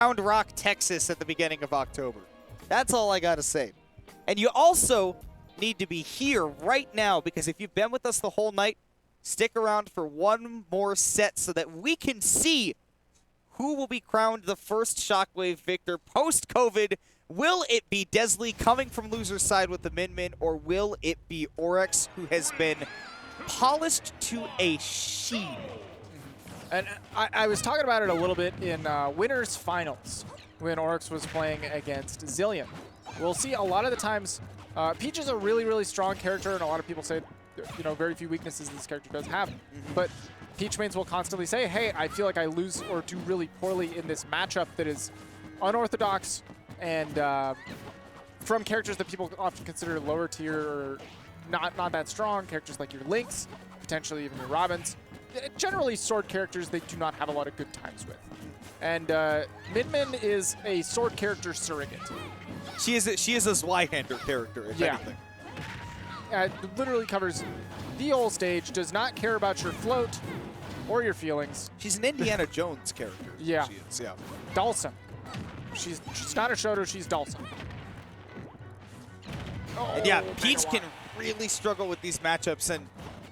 Round Rock, Texas at the beginning of October. That's all I got to say. And you also need to be here right now, because if you've been with us the whole night, stick around for one more set so that we can see who will be crowned the first Shockwave victor post-COVID. Will it be dezly coming from loser's side with the Min, or will it be Orex, who has been polished to a sheen? And I was talking about it a little bit in winners finals when Orex was playing against Zillion. We'll see a lot of the times, Peach is a really, really strong character, and a lot of people say, you know, very few weaknesses this character does have. But Peach mains will constantly say, hey, I feel like I lose or do really poorly in this matchup that is unorthodox and from characters that people often consider lower tier or not that strong, characters like your Lynx, potentially even your Robins. Generally, sword characters they do not have a lot of good times with. And Min is a sword character surrogate. She is a Zweihander character, if anything. Literally covers the whole stage, does not care about your float or your feelings. She's an Indiana Jones character. Yeah. She is, yeah. Dhalsim. She's not a Shoto, she's Dhalsim. And yeah, Peach can really struggle with these matchups, and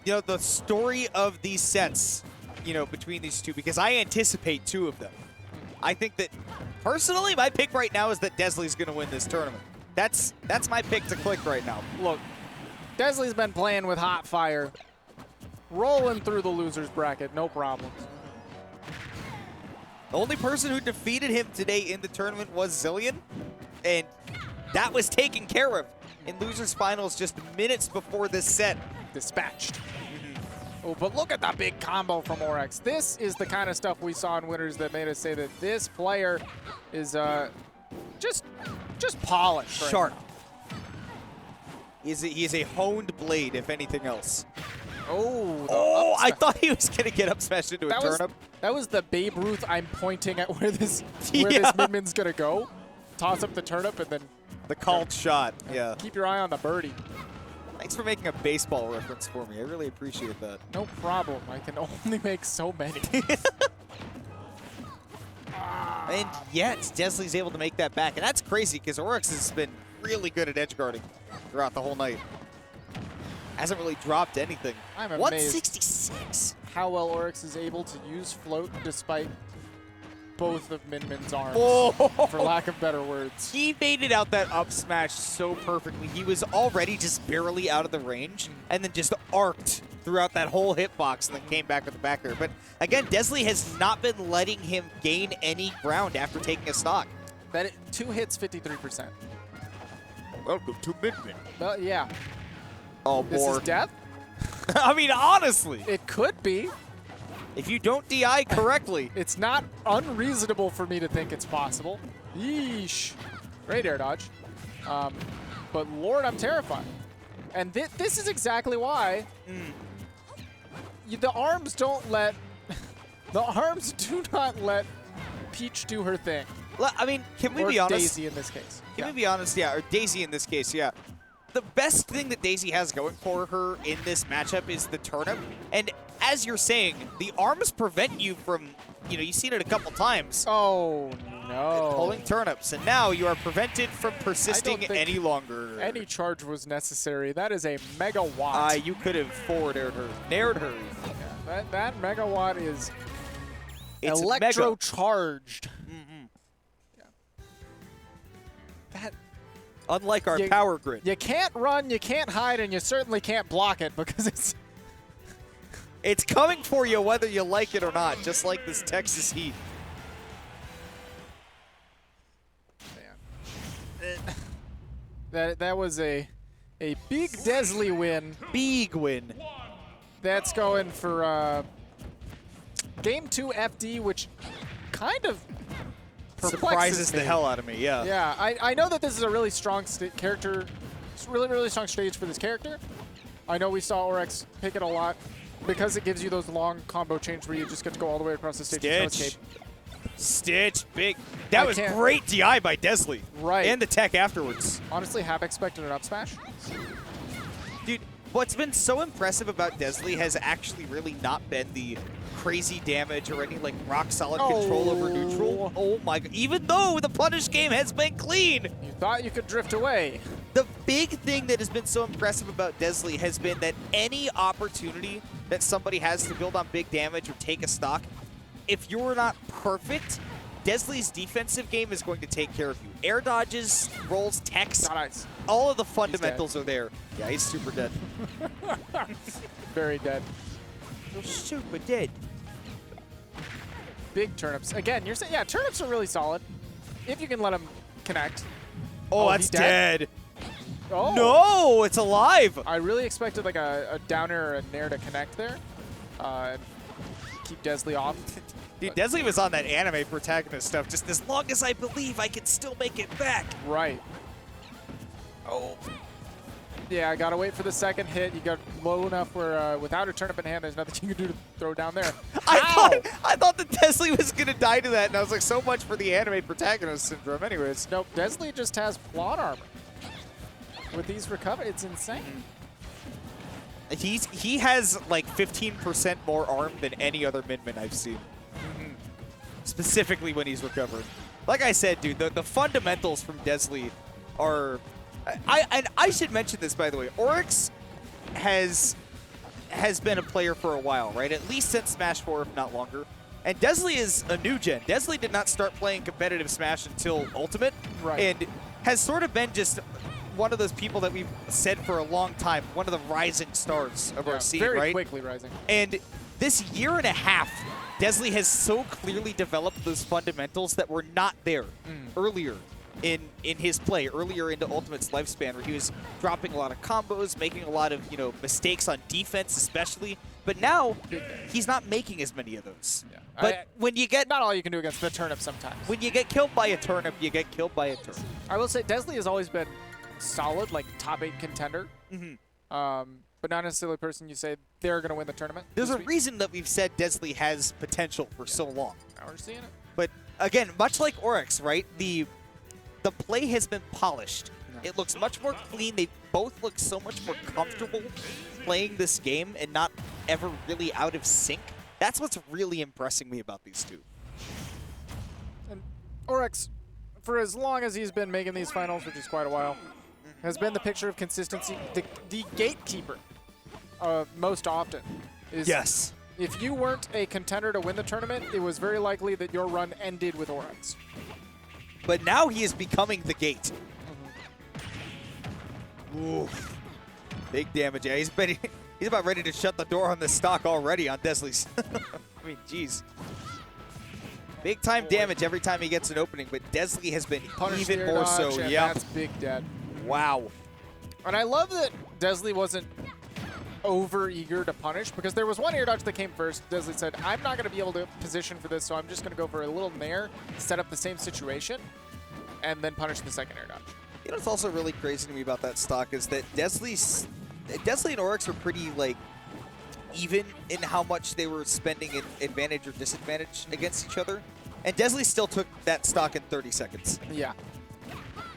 you know, the story of these sets, you know, between these two, because I anticipate two of them. I think that, personally, my pick right now is that dezly's going to win this tournament. That's my pick to click right now. Look, dezly's been playing with hot fire, rolling through the loser's bracket, no problems. The only person who defeated him today in the tournament was Zillion, and that was taken care of in losers finals just minutes before this set. Dispatched. Oh, but look at that big combo from Orex. This is the kind of stuff we saw in winners that made us say that this player is just polished. Right Sharp. now. He is a honed blade, if anything else. Oh, I thought he was going to get up smashed into a turnip. That was the Babe Ruth. I'm pointing at where this Min-Min's gonna go. Toss up the turnip and then the called shot. Yeah. Keep your eye on the birdie. Thanks for making a baseball reference for me. I really appreciate that. No problem. I can only make so many. And yet, dezly's able to make that back. And that's crazy because Orex has been really good at edge guarding throughout the whole night. Hasn't really dropped anything. I'm amazed 166. How well Orex is able to use float despite both of Min-Min's arms, for lack of better words. He baited out that up smash so perfectly. He was already just barely out of the range and then just arced throughout that whole hitbox and then came back with the back air. But again, dezly has not been letting him gain any ground after taking a stock. 2 hits, 53%. Welcome to Min-Min. Well, yeah. Oh, this is death? I mean, honestly. It could be. If you don't DI correctly. It's not unreasonable for me to think it's possible. Yeesh. Great air dodge. But Lord, I'm terrified. And this is exactly why the arms don't let... the arms do not let Peach do her thing. I mean, can we or be honest? Daisy in this case. Can we be honest? Yeah, or Daisy in this case, yeah. The best thing that Daisy has going for her in this matchup is the turnip. And as you're saying, the arms prevent you from, you know, you've seen it a couple times. Oh, no. Pulling turnips. And now you are prevented from persisting any longer. Any charge was necessary. That is a megawatt. You could have forward aired her, nared her. Yeah, that megawatt is it's electro-charged. Yeah. That... Unlike our power grid. You can't run, you can't hide, and you certainly can't block it because it's... It's coming for you whether you like it or not, just like this Texas heat. That was a big dezly win. Big win. That's going for Game 2 FD, which kind of surprises the hell out of me, yeah. Yeah, I know that this is a really strong character. It's a really, really strong stage for this character. I know we saw Orex pick it a lot because it gives you those long combo chains where you just get to go all the way across the stage. Stitch. Stitch, big. That was great DI by dezly. Right. And the tech afterwards. Honestly, half expected an up smash. Dude, What's been so impressive about dezly has actually really not been the crazy damage or any like rock solid control over neutral. Oh my god. Even though the punish game has been clean. You thought you could drift away. The big thing that has been so impressive about dezly has been that any opportunity that somebody has to build on big damage or take a stock, if you're not perfect, dezly's defensive game is going to take care of you. Air dodges, rolls, techs, Nice. all of the fundamentals are there. Yeah, he's super dead. Very dead. You're super dead. Big turnips. Again, you're saying, yeah, turnips are really solid if you can let them connect. Oh, that's he's dead? dead. Oh. No, it's alive. I really expected like a downer or a nair to connect there. And keep dezly off. Dude, dezly was on that anime protagonist stuff. Just as long as I believe I can still make it back. Right. Oh. Yeah, I gotta wait for the second hit. You got low enough where without a turnip in hand, there's nothing you can do to throw down there. I thought that dezly was gonna die to that, and I was like, so much for the anime protagonist syndrome. Anyways, Nope, dezly just has plot armor. With these recovery, it's insane. he has like 15% more arm than any other Minmin I've seen. Specifically when he's recovered. Like I said, dude, the fundamentals from dezly are. I should mention this, by the way. Orex has been a player for a while, right? At least since Smash 4, if not longer. And dezly is a new gen. dezly did not start playing competitive Smash until Ultimate. Right. And has sort of been just one of those people that we've said for a long time, one of the rising stars of our scene, very right? quickly rising. And this year and a half, dezly has so clearly developed those fundamentals that were not there earlier in his play, earlier into Ultimate's lifespan, where he was dropping a lot of combos, making a lot of mistakes on defense especially. But now, he's not making as many of those. Yeah. But when you get Not all you can do against the turnip sometimes. when you get killed by a turnip, you get killed by a turnip. I will say dezly has always been solid, like top 8 contender. But not necessarily a person you say they're going to win the tournament. There's this a week. reason that we've said dezly has potential for so long. Now we're seeing it. But again, much like Orex, right? The play has been polished. It looks much more clean. They both look so much more comfortable playing this game and not ever really out of sync. That's what's really impressing me about these two. And Orex, for as long as he's been making these finals, which is quite a while, has been the picture of consistency. The gatekeeper, most often, is Yes. if you weren't a contender to win the tournament, it was very likely that your run ended with Orex. But now he is becoming the gate. Oof. Big damage. Yeah, he's about ready to shut the door on this stock already on dezly's. I mean, jeez. Big time damage every time he gets an opening, but dezly has been Punish even the air more dodge, so. and Yeah. that's big dead. Wow. And I love that dezly wasn't over eager to punish, because there was one air dodge that came first. dezly said, I'm not going to be able to position for this, so I'm just going to go for a little nair, set up the same situation, and then punish the second air dodge. You know what's also really crazy to me about that stock is that dezly and Orex were pretty, like, even in how much they were spending in advantage or disadvantage against each other. And dezly still took that stock in 30 seconds. Yeah.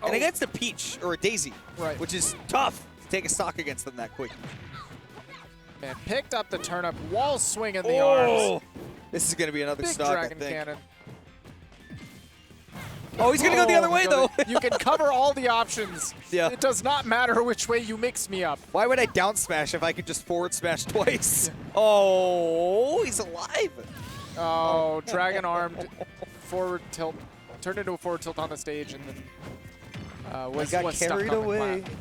And against a Peach or a Daisy, Right. which is tough to take a stock against them that quick. Man, picked up the turnip, wall swing in the arms. This is going to be another Big stock, I dragon think. cannon. Oh, he's going to go the other way, though. You can cover all the options. Yeah. It does not matter which way you mix me up. Why would I down smash if I could just forward smash twice? Oh, he's alive. Oh, dragon armed forward tilt. Turned into a forward tilt on the stage and then was got stuck carried on the away. plat.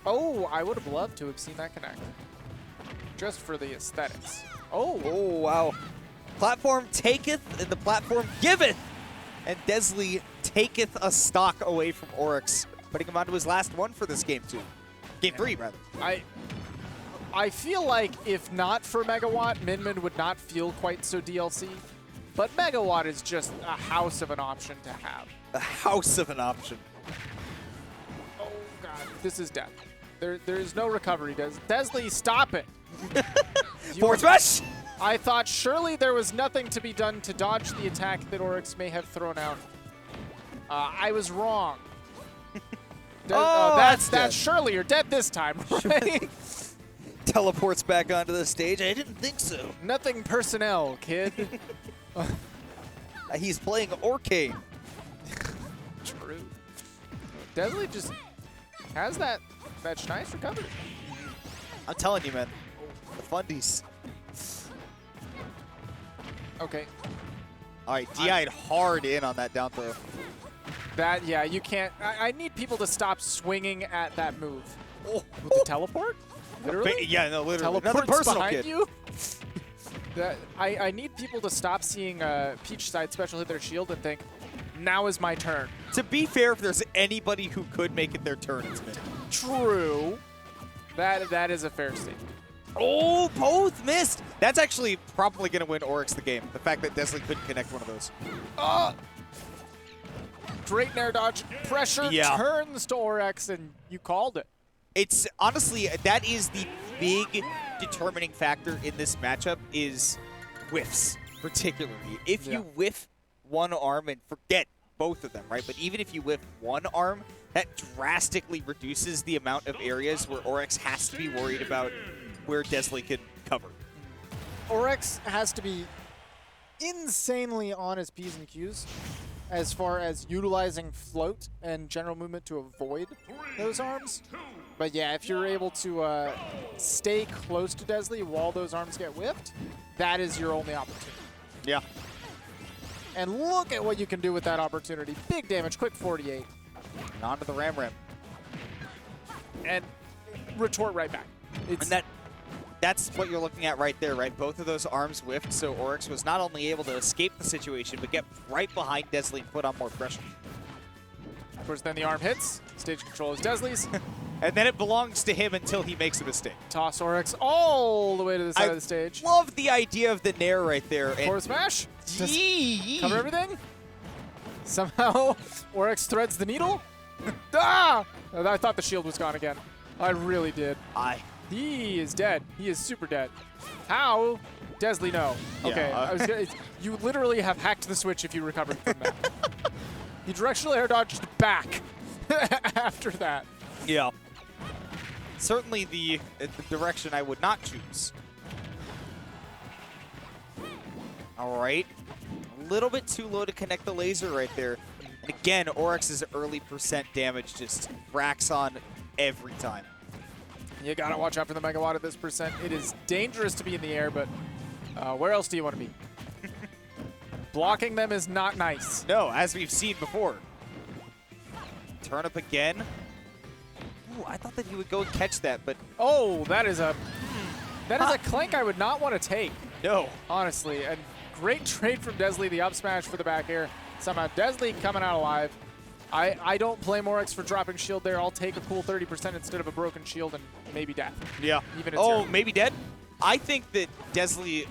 Oh, I would have loved to have seen that connect. Just for the aesthetics. Oh. Oh, wow. Platform taketh, and the platform giveth. And dezly taketh a stock away from Orex, putting him onto his last one for this game, too. Game 3, rather. I feel like if not for Megawatt, Minmin would not feel quite so DLC. But Megawatt is just a house of an option to have. A house of an option. Oh, God. This is death. There's no recovery. dezly, stop it. Forward smash! I thought surely there was nothing to be done to dodge the attack that Orex may have thrown out. I was wrong. That's that's surely you're dead this time, right? Teleports back onto the stage. I didn't think so. Nothing personnel, kid. He's playing Orcane. True. dezly just has that nice recovery. I'm telling you, man. The fundies. Okay. All right, DI'd hard in on that down throw. That, yeah, you can't. I need people to stop swinging at that move. Oh, with the teleport? Literally? Yeah, no, literally. Teleports Nothing personal, behind kid. you? I need people to stop seeing Peach side special hit their shield and think, now is my turn. To be fair, if there's anybody who could make it their turn, it's me. True. That is a fair statement. Oh, both missed. That's actually probably going to win Orex the game. The fact that dezly couldn't connect one of those. Great nair dodge. Pressure turns to Orex, and you called it. It's honestly, that is the big determining factor in this matchup is whiffs, particularly. If you whiff one arm, and forget both of them, right? But even if you whiff one arm, that drastically reduces the amount of areas where Orex has to be worried about where dezly can cover. Orex has to be insanely on his P's and Q's as far as utilizing float and general movement to avoid those arms. But yeah, if you're able to stay close to dezly while those arms get whipped, that is your only opportunity. Yeah. And look at what you can do with that opportunity. Big damage, quick 48. And onto the Ram. And retort right back. And that's what you're looking at right there, right? Both of those arms whiffed, so Orex was not only able to escape the situation, but get right behind dezly and put on more pressure. Of course, then the arm hits. Stage control is dezly's. And then it belongs to him until he makes a mistake. Toss Orex all the way to the side of the stage. Love the idea of the nair right there. Forward smash. Cover everything. Somehow, Orex threads the needle. Ah! I thought the shield was gone again. I really did. He is dead. He is super dead. How? dezly, no. Okay, you literally have hacked the switch if you recovered from that. He directional air dodged back after that. Yeah. Certainly the direction I would not choose. All right. A little bit too low to connect the laser right there. And again, Orex's early percent damage just racks on every time. You gotta watch out for the megawatt at this percent. It is dangerous to be in the air, but where else do you want to be? Blocking them is not nice. No, as we've seen before. Turn up again. Ooh, I thought that he would go and catch that, but oh, that is a clank I would not want to take. No. Honestly, and great trade from dezly, the up smash for the back air. Somehow dezly coming out alive. I don't blame Orex for dropping shield there. I'll take a cool 30% instead of a broken shield and maybe death. Yeah. Even maybe dead? I think that dezly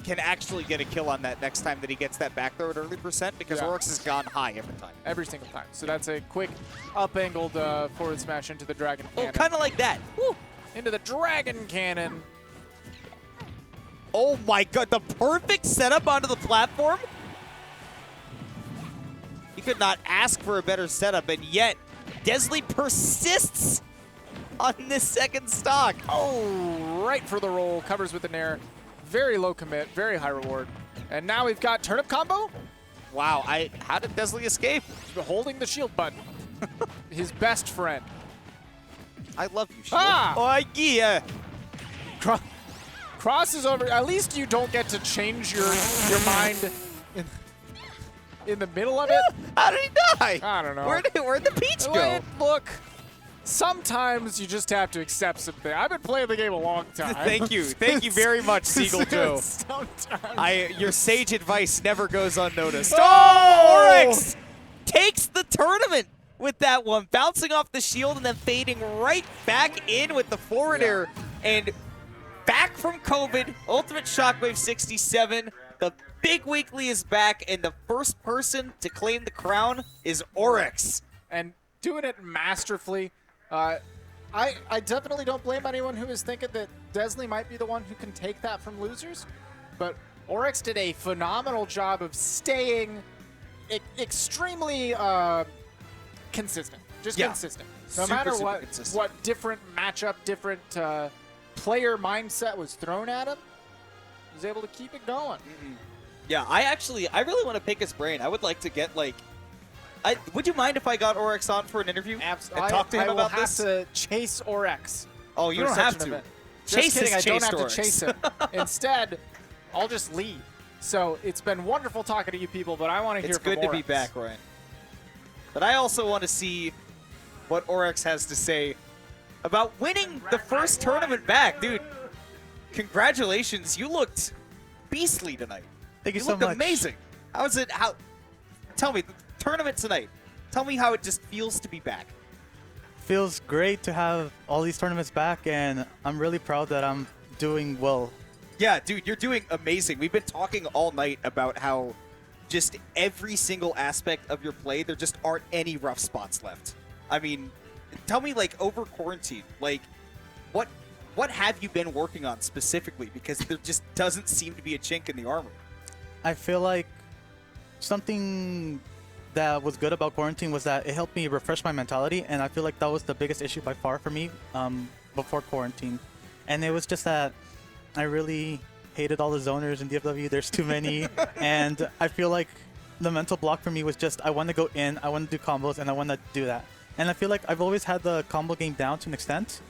can actually get a kill on that next time that he gets that back throw at early percent because Orex has gone high every time. Every single time. So that's a quick up-angled forward smash into the dragon cannon. Oh, kind of like that. Woo. Into the dragon cannon. Oh my god, the perfect setup onto the platform. You could not ask for a better setup, and yet dezly persists on this second stock. Oh, right for the roll. Covers with the nair. Very low commit, very high reward. And now we've got turnip combo. Wow, how did dezly escape? Holding the shield button. His best friend. I love you, shield. Ah! Oh, yeah. Cross is over. At least you don't get to change your mind in the middle of it. How did he die? I don't know. Where'd the peach go? Look, sometimes you just have to accept something. I've been playing the game a long time. Thank you very much, Seagull Joe. Sometimes. Your sage advice never goes unnoticed. Oh, Orex takes the tournament with that one, bouncing off the shield and then fading right back in with the forward air. And back from COVID, Ultimate Shockwave 67. The big weekly is back, and the first person to claim the crown is Orex. And doing it masterfully. I definitely don't blame anyone who is thinking that dezly might be the one who can take that from losers. But Orex did a phenomenal job of staying extremely consistent. Just Yeah. consistent. No Super, matter super what, consistent. what different matchup, different player mindset was thrown at him, he was able to keep it going. Yeah, I really want to pick his brain. I would like to get, like, would you mind if I got Orex on for an interview and talk to him I about will this? have to chase Orex. Oh, you for don't such have an to. event. Chase Just kidding, I is don't chased have to Orex. chase him. Instead, I'll just leave. So it's been wonderful talking to you people, but I want to hear It's from good to be Orex. back, Ryan. But I also want to see what Orex has to say about winning the first tournament back. Dude, congratulations. You looked beastly tonight. Thank you You so looked much. amazing. How is it? Tell me, the tournament tonight. Tell me how it just feels to be back. Feels great to have all these tournaments back, and I'm really proud that I'm doing well. Yeah, dude, you're doing amazing. We've been talking all night about how just every single aspect of your play, there just aren't any rough spots left. I mean, tell me, like, over quarantine, like, what have you been working on specifically? Because there just doesn't seem to be a chink in the armor. I feel like something that was good about quarantine was that it helped me refresh my mentality, and I feel like that was the biggest issue by far for me before quarantine. And it was just that I really hated all the zoners in DFW. There's too many, and I feel like the mental block for me was just I want to go in, I want to do combos, and I want to do that. And I feel like I've always had the combo game down to an extent.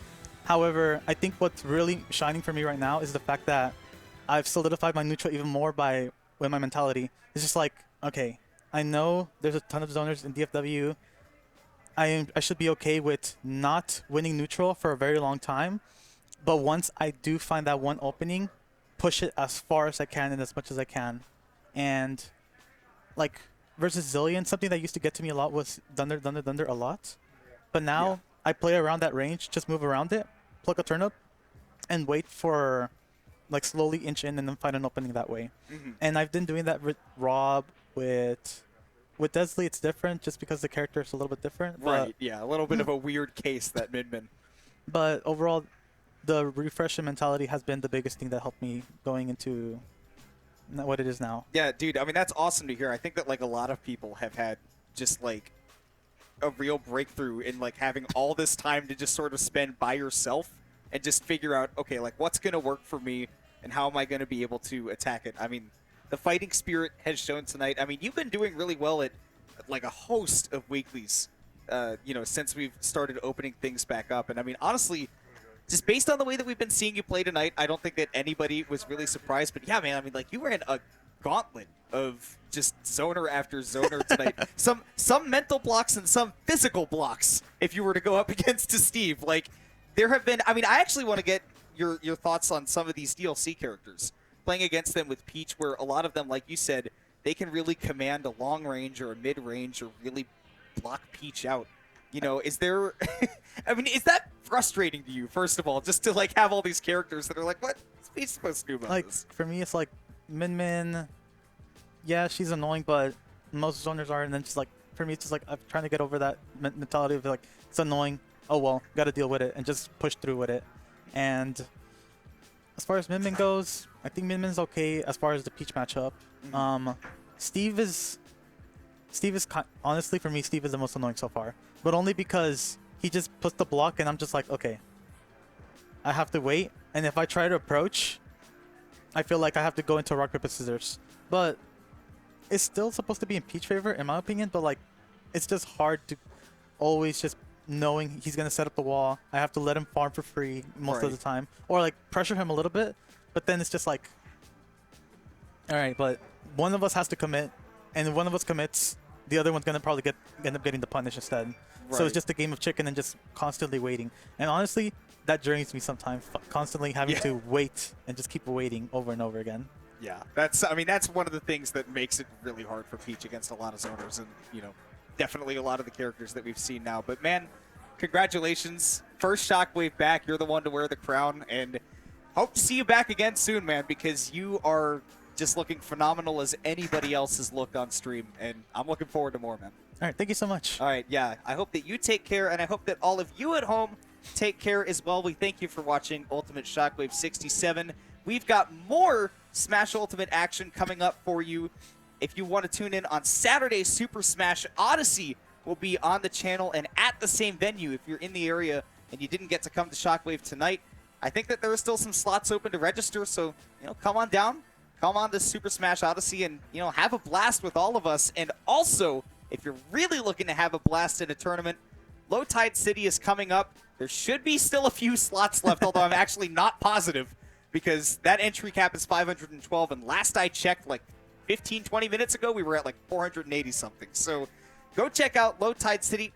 However, I think what's really shining for me right now is the fact that I've solidified my neutral even more with my mentality. It's just like, okay, I know there's a ton of zoners in DFW. I should be okay with not winning neutral for a very long time. But once I do find that one opening, push it as far as I can and as much as I can. And like versus Zillion, something that used to get to me a lot was Thunder a lot. But now I play around that range, just move around it, pluck a turnip, and wait for like slowly inch in and then find an opening that way. And I've been doing that with Rob, with dezly. It's different just because the character is a little bit different. Right, yeah, a little bit of a weird case, that Midman. But overall, the refresh in mentality has been the biggest thing that helped me going into what it is now. Yeah, dude, I mean, that's awesome to hear. I think that, like, a lot of people have had just, like, a real breakthrough in, like, having all this time to just sort of spend by yourself and just figure out, okay, like, what's going to work for me and how am I going to be able to attack it? I mean, the fighting spirit has shown tonight. I mean, you've been doing really well at, like, a host of weeklies, you know, since we've started opening things back up. And, I mean, honestly, just based on the way that we've been seeing you play tonight, I don't think that anybody was really surprised. But, yeah, man, I mean, like, you ran a gauntlet of just zoner after zoner tonight. some mental blocks and some physical blocks if you were to go up against Steve. Like, there have been, I mean, I actually want to get your thoughts on some of these DLC characters. Playing against them with Peach, where a lot of them, like you said, they can really command a long range or a mid range or really block Peach out. You know, is there, I mean, is that frustrating to you, first of all, just to, like, have all these characters that are like, what is Peach supposed to do about Like, this? for me, it's like Min, yeah, she's annoying, but most zoners are. And then just like, for me, it's just like I'm trying to get over that mentality of like, it's annoying. Oh, well, got to deal with it and just push through with it. And as far as Min goes, I think Min's okay as far as the Peach matchup. Steve is honestly, for me, Steve is the most annoying so far. But only because he just puts the block and I'm just like, okay, I have to wait. And if I try to approach, I feel like I have to go into rock, paper, scissors. But it's still supposed to be in Peach favor, in my opinion. But like, it's just hard to always just knowing he's going to set up the wall. I have to let him farm for free most of the time. Or like pressure him a little bit. But then it's just like, all right, but one of us has to commit. And if one of us commits, the other one's going to probably end up getting the punish instead. So it's just a game of chicken and just constantly waiting. And honestly, that drains me sometimes, constantly having to wait and just keep waiting over and over again. Yeah, I mean, that's one of the things that makes it really hard for Peach against a lot of zoners and, you know, definitely a lot of the characters that we've seen now. But, man, congratulations. First Shockwave back. You're the one to wear the crown. And hope to see you back again soon, man, because you are just looking phenomenal as anybody else has looked on stream. And I'm looking forward to more, man. All right, thank you so much. All right, yeah. I hope that you take care, and I hope that all of you at home take care as well. We thank you for watching Ultimate Shockwave 67. We've got more Smash Ultimate action coming up for you. If you want to tune in on Saturday, Super Smash Odyssey will be on the channel and at the same venue if you're in the area and you didn't get to come to Shockwave tonight. I think that there are still some slots open to register, so, come on down. Come on to Super Smash Odyssey and, have a blast with all of us. And also, if you're really looking to have a blast in a tournament, Low Tide City is coming up. There should be still a few slots left, although I'm actually not positive because that entry cap is 512. And last I checked, like 15, 20 minutes ago, we were at like 480 something. So go check out Low Tide City.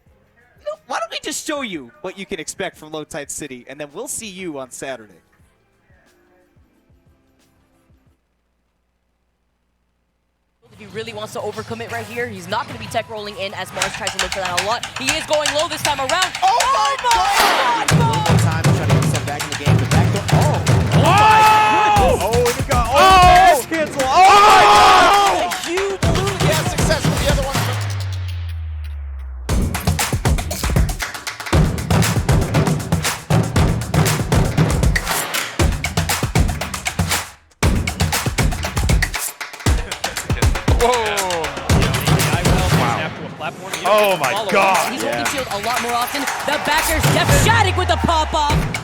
Why don't we just show you what you can expect from Low Tide City, and then we'll see you on Saturday. If he really wants to overcommit right here, he's not going to be tech rolling in as Mars tries to look for that a lot. He is going low this time around. Oh my God! A little bit of time to try to get himself back in the game. The back door. Oh! Oh, he got dash cancel. Oh my God! A huge loot. He has success with the other one. Oh my God! He's holding shield a lot more often. The backer Jeff Shattuck with the pop-off.